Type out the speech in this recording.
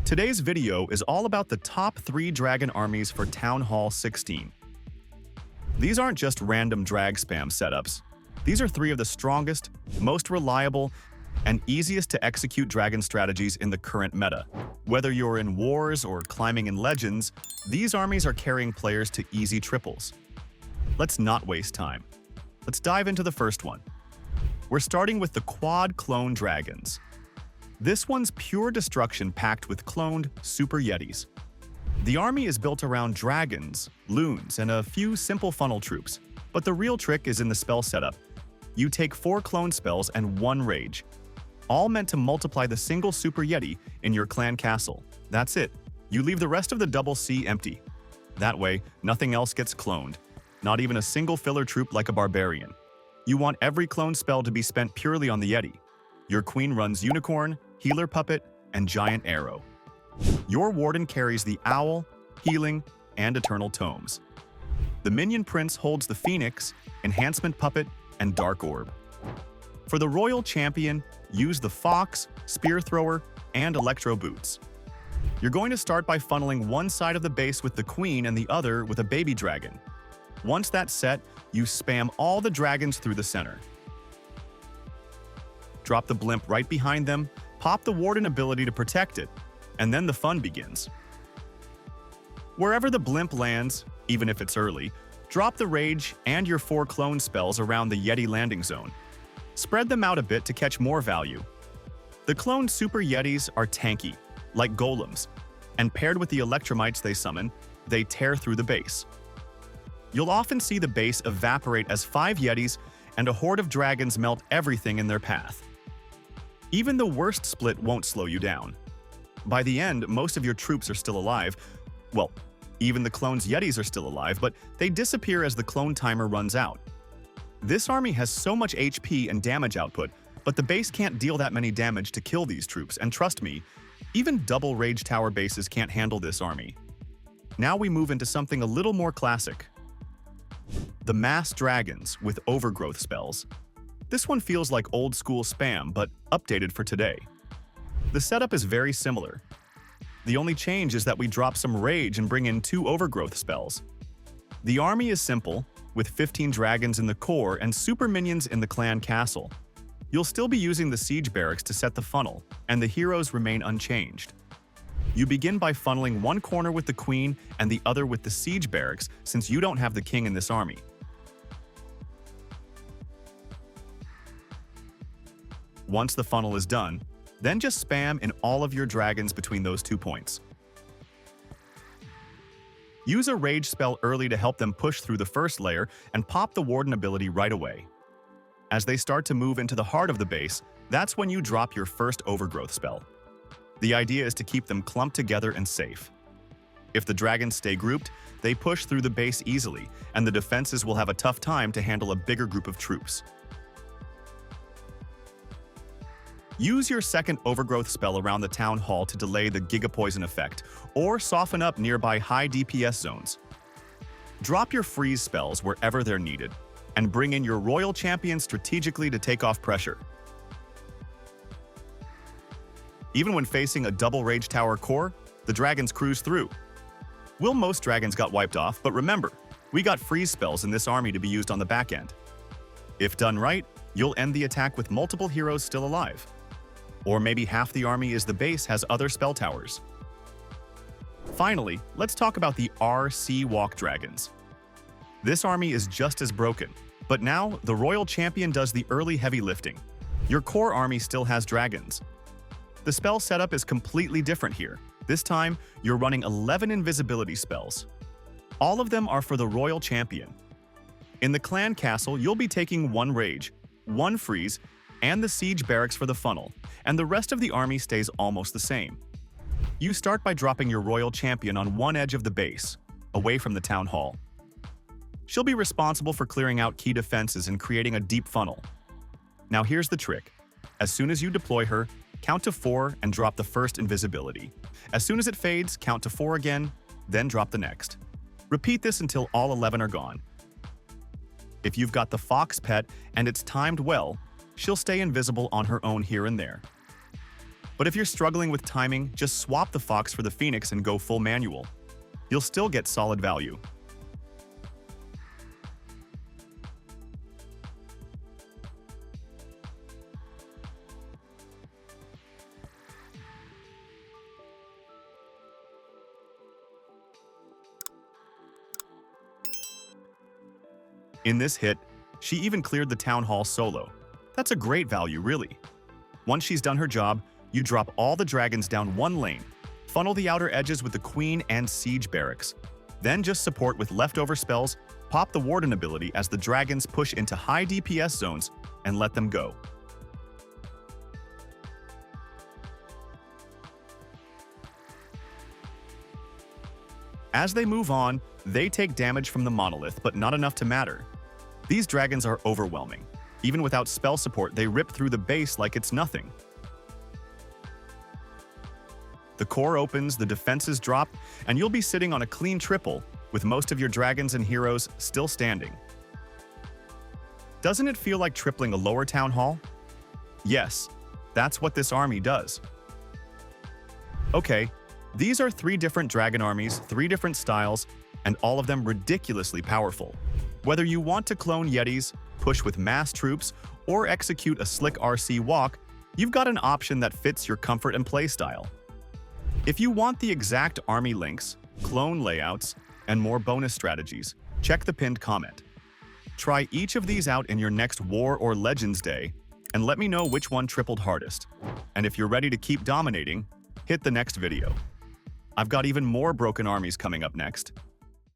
Today's video is all about the top 3 dragon armies for Town Hall 16. These aren't just random drag spam setups. These are 3 of the strongest, most reliable, and easiest to execute dragon strategies in the current meta. Whether you're in wars or climbing in legends, these armies are carrying players to easy triples. Let's not waste time. Let's dive into the first one. We're starting with the Quad Clone Dragons. This one's pure destruction packed with cloned Super Yetis. The army is built around dragons, loons, and a few simple funnel troops, but the real trick is in the spell setup. You take 4 clone spells and 1 rage, all meant to multiply the single Super Yeti in your clan castle. That's it. You leave the rest of the double C empty. That way, nothing else gets cloned, not even a single filler troop like a barbarian. You want every clone spell to be spent purely on the Yeti. Your queen runs Unicorn, Healer Puppet, and Giant Arrow. Your warden carries the Owl, Healing, and Eternal Tomes. The minion prince holds the Phoenix, Enhancement Puppet, and Dark Orb. For the royal champion, use the Fox, Spear Thrower, and Electro Boots. You're going to start by funneling one side of the base with the queen and the other with a baby dragon. Once that's set, you spam all the dragons through the center. Drop the blimp right behind them, pop the warden ability to protect it, and then the fun begins. Wherever the blimp lands, even if it's early, drop the rage and your 4 clone spells around the Yeti landing zone. Spread them out a bit to catch more value. The cloned Super Yetis are tanky, like golems, and paired with the electromites they summon, they tear through the base. You'll often see the base evaporate as 5 Yetis and a horde of dragons melt everything in their path. Even the worst split won't slow you down. By the end, most of your troops are still alive. Well, even the clone's Yetis are still alive, but they disappear as the clone timer runs out. This army has so much HP and damage output, but the base can't deal that many damage to kill these troops, and trust me, even double Rage Tower bases can't handle this army. Now we move into something a little more classic. The Mass Dragons with Overgrowth spells. This one feels like old-school spam, but updated for today. The setup is very similar. The only change is that we drop some rage and bring in 2 Overgrowth spells. The army is simple, with 15 dragons in the core and super minions in the clan castle. You'll still be using the siege barracks to set the funnel, and the heroes remain unchanged. You begin by funneling one corner with the queen and the other with the siege barracks, since you don't have the king in this army. Once the funnel is done, then just spam in all of your dragons between those 2 points. Use a rage spell early to help them push through the first layer and pop the warden ability right away. As they start to move into the heart of the base, that's when you drop your first overgrowth spell. The idea is to keep them clumped together and safe. If the dragons stay grouped, they push through the base easily, and the defenses will have a tough time to handle a bigger group of troops. Use your second overgrowth spell around the town hall to delay the Giga Poison effect, or soften up nearby high DPS zones. Drop your freeze spells wherever they're needed, and bring in your royal champion strategically to take off pressure. Even when facing a double Rage Tower core, the dragons cruise through. Most dragons got wiped off, but remember, we got freeze spells in this army to be used on the back end. If done right, you'll end the attack with multiple heroes still alive. Or maybe half the army is the base has other spell towers. Finally, let's talk about the RC Walk Dragons. This army is just as broken, but now the royal champion does the early heavy lifting. Your core army still has dragons. The spell setup is completely different here. This time, you're running 11 invisibility spells. All of them are for the royal champion. In the clan castle, you'll be taking 1 rage, 1 freeze, and the siege barracks for the funnel, and the rest of the army stays almost the same. You start by dropping your royal champion on one edge of the base, away from the town hall. She'll be responsible for clearing out key defenses and creating a deep funnel. Now here's the trick. As soon as you deploy her, count to 4 and drop the first invisibility. As soon as it fades, count to 4 again, then drop the next. Repeat this until all 11 are gone. If you've got the Fox pet and it's timed well, she'll stay invisible on her own here and there. But if you're struggling with timing, just swap the Fox for the Phoenix and go full manual. You'll still get solid value. In this hit, she even cleared the town hall solo. That's a great value, really. Once she's done her job, you drop all the dragons down one lane, funnel the outer edges with the queen and siege barracks. Then just support with leftover spells, pop the warden ability as the dragons push into high DPS zones, and let them go. As they move on, they take damage from the monolith, but not enough to matter. These dragons are overwhelming. Even without spell support, they rip through the base like it's nothing. The core opens, the defenses drop, and you'll be sitting on a clean triple, with most of your dragons and heroes still standing. Doesn't it feel like tripling a lower town hall? Yes, that's what this army does. Okay, these are 3 different dragon armies, 3 different styles, and all of them ridiculously powerful. Whether you want to clone Yetis, push with mass troops, or execute a slick RC walk, you've got an option that fits your comfort and playstyle. If you want the exact army links, clone layouts, and more bonus strategies, check the pinned comment. Try each of these out in your next War or Legends Day, and let me know which one tripled hardest. And if you're ready to keep dominating, hit the next video. I've got even more broken armies coming up next.